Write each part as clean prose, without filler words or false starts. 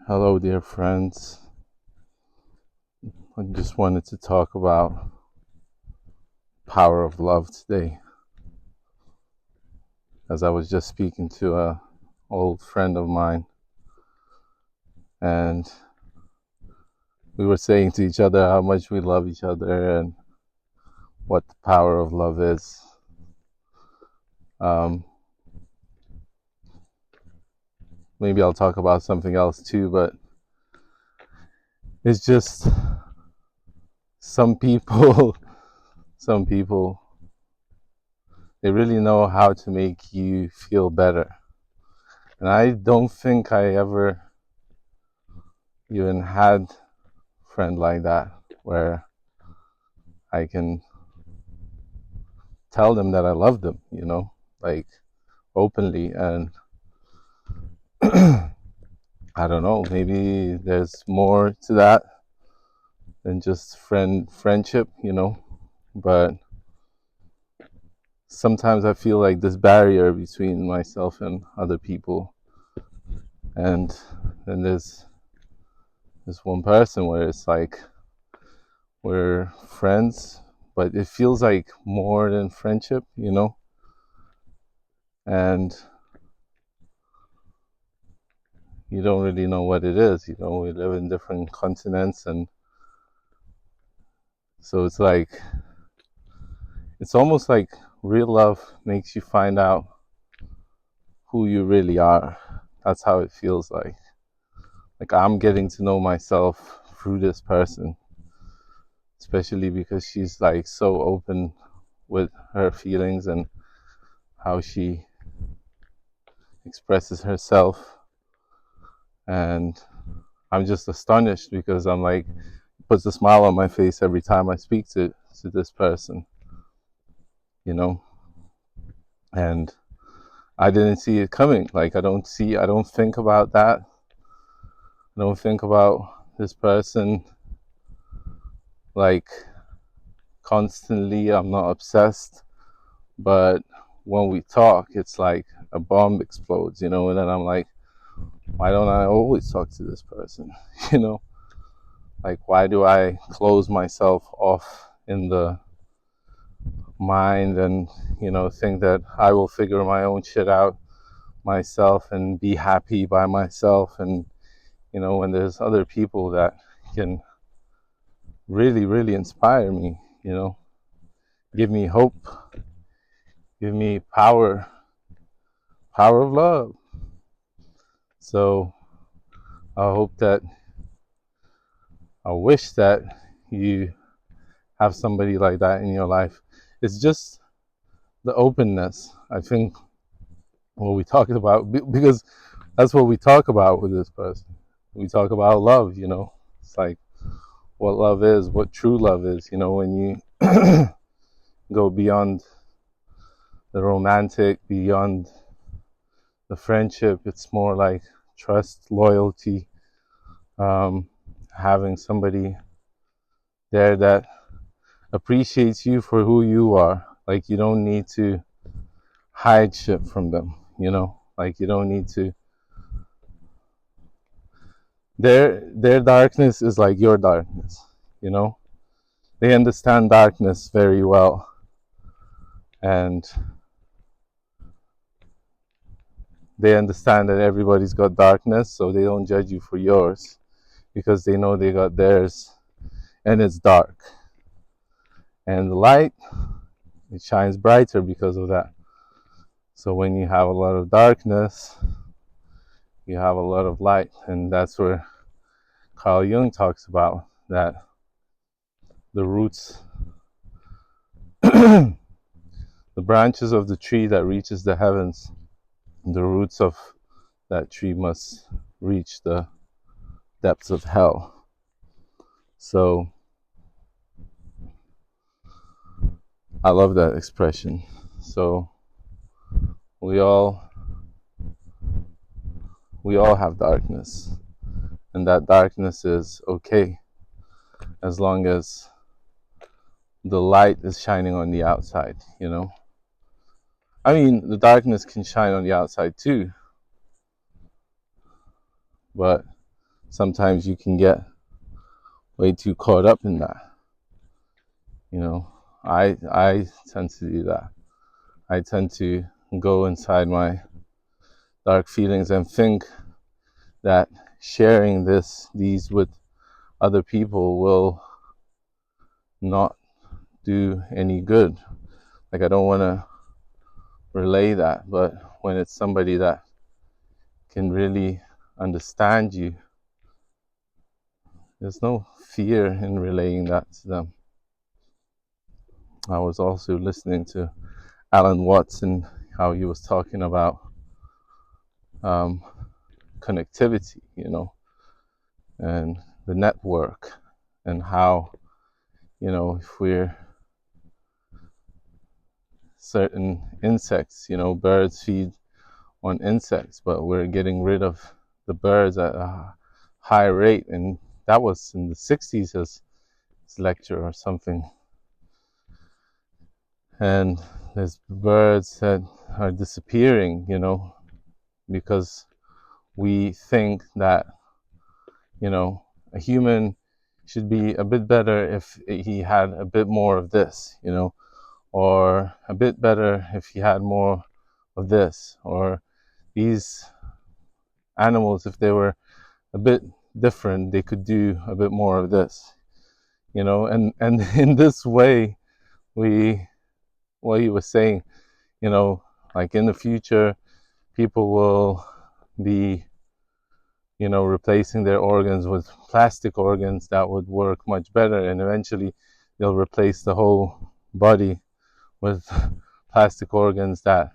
Hello, dear friends. I just wanted to talk about power of love today. As I was just speaking to a old friend of mine, and we were saying to each other how much we love each other and what the power of love is. Maybe I'll talk about something else too, but it's just some people, some people, they really know how to make you feel better. And I don't think I ever even had a friend like that where I can tell them that I love them, like openly. And I don't know, maybe there's more to that than just friendship, but sometimes I feel like this barrier between myself and other people, and then there's this one person where it's like we're friends, but it feels like more than friendship, and you don't really know what it is. We live in different continents, and so it's almost like real love makes you find out who you really are. That's how it feels like. Like I'm getting to know myself through this person, especially because she's like so open with her feelings and how she expresses herself. And I'm just astonished because I'm like, it puts a smile on my face every time I speak to this person, and I didn't see it coming. Like I don't think about that. I don't think about this person like constantly. I'm not obsessed, but when we talk, it's like a bomb explodes, and then I'm like, why don't I always talk to this person? you know like, why do I close myself off in the mind and think that I will figure my own shit out myself and be happy by myself? And when there's other people that can really, really inspire me, give me hope, give me power of love. So I wish that you have somebody like that in your life. It's just the openness, I think, what we talked about, because that's what we talk about with this person. We talk about love, It's like what love is, what true love is, when you go beyond the romantic, beyond the friendship. It's more like trust, loyalty, having somebody there that appreciates you for who you are. Like you don't need to hide shit from them, Like you don't need to. Their darkness is like your darkness, you know. They understand darkness very well, and they understand that everybody's got darkness, so they don't judge you for yours because they know they got theirs, and it's dark. And the light, it shines brighter because of that. So when you have a lot of darkness, you have a lot of light, and that's where Carl talks about that the roots, the branches of the tree that reaches the heavens, the roots of that tree must reach the depths of hell. So I love that expression. So we all have darkness, and that darkness is okay as long as the light is shining on the outside, I mean, the darkness can shine on the outside too, but sometimes you can get way too caught up in that. You know, I tend to do that. I tend to go inside my dark feelings and think that sharing these with other people will not do any good. Like, I don't want to relay that, but when it's somebody that can really understand you, there's no fear in relaying that to them. I was also listening to Alan Watts and how he was talking about connectivity, you know, and the network, and how, you know, if we're certain insects, you know, birds feed on insects, but we're getting rid of the birds at a high rate. And that was in the 60s, his lecture or something. And there's birds that are disappearing, you know, because we think that, you know, a human should be a bit better if he had a bit more of this, you know, or a bit better if he had more of this, or these animals, if they were a bit different, they could do a bit more of this, you know. And in this way, what he was saying, you know, like in the future, people will be, you know, replacing their organs with plastic organs that would work much better, and eventually they'll replace the whole body with plastic organs that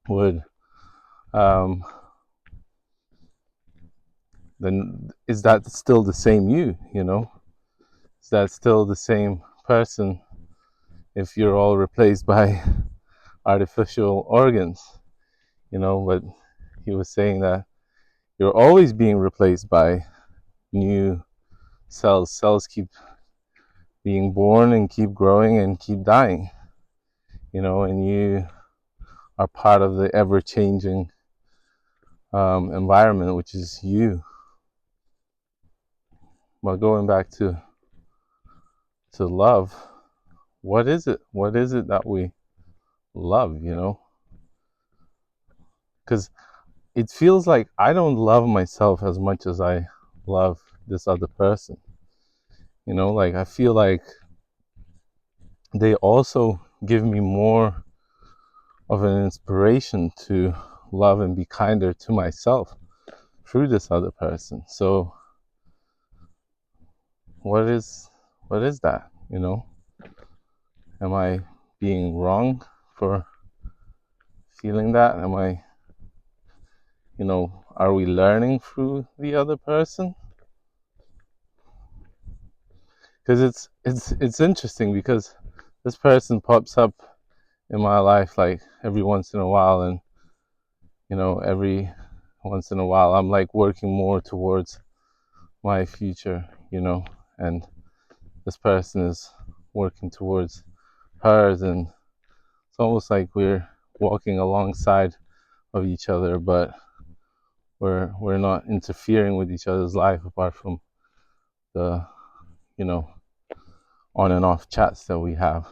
would then is that still the same you know? Is that still the same person if you're all replaced by artificial organs, you know? But he was saying that you're always being replaced by new cells. Cells keep being born and keep growing and keep dying, you know, and you are part of the ever-changing environment, which is you. But going back to love, what is it? What is it that we love, you know? Because it feels like I don't love myself as much as I love this other person. You know, like I feel like they also give me more of an inspiration to love and be kinder to myself through this other person. So what is that, you know? Am I being wrong for feeling that? Am I, you know, are we learning through the other person? Because it's interesting, because this person pops up in my life like every once in a while, and you know, every once in a while I'm like working more towards my future, you know, and this person is working towards hers, and it's almost like we're walking alongside of each other, but we're not interfering with each other's life apart from the, you know, on and off chats that we have.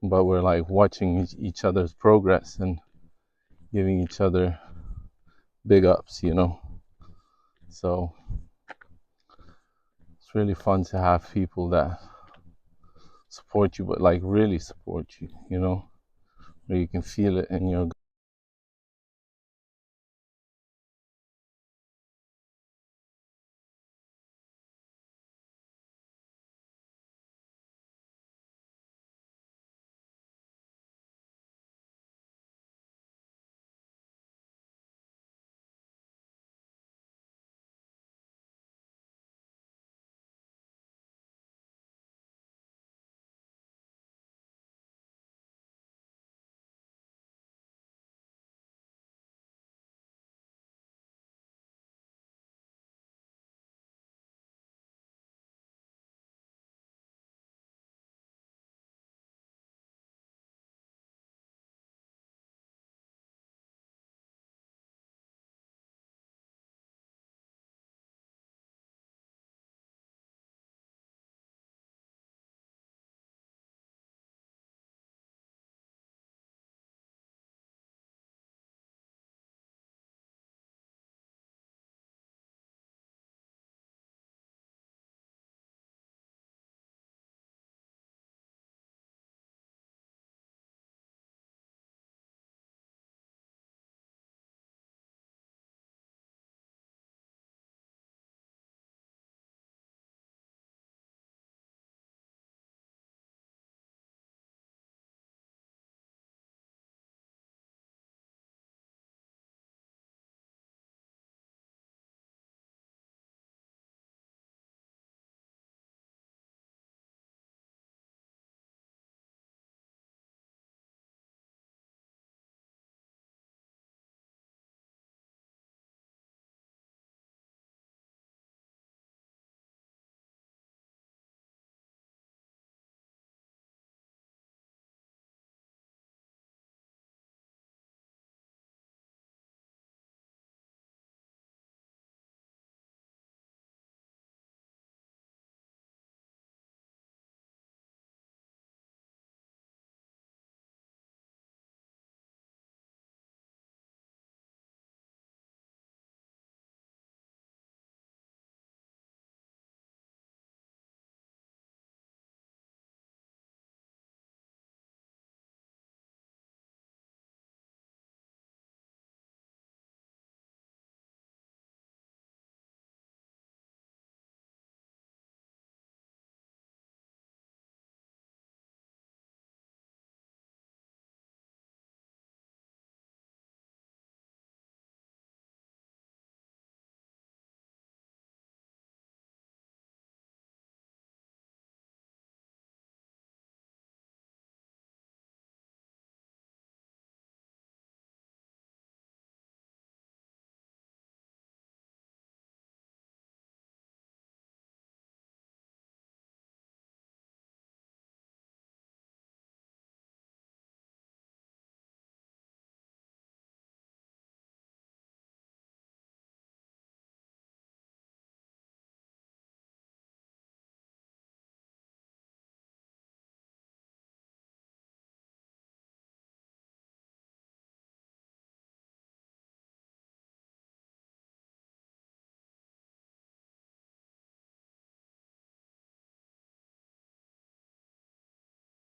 But we're like watching each other's progress and giving each other big ups, you know. So it's really fun to have people that support you, but like really support you, you know, where you can feel it in your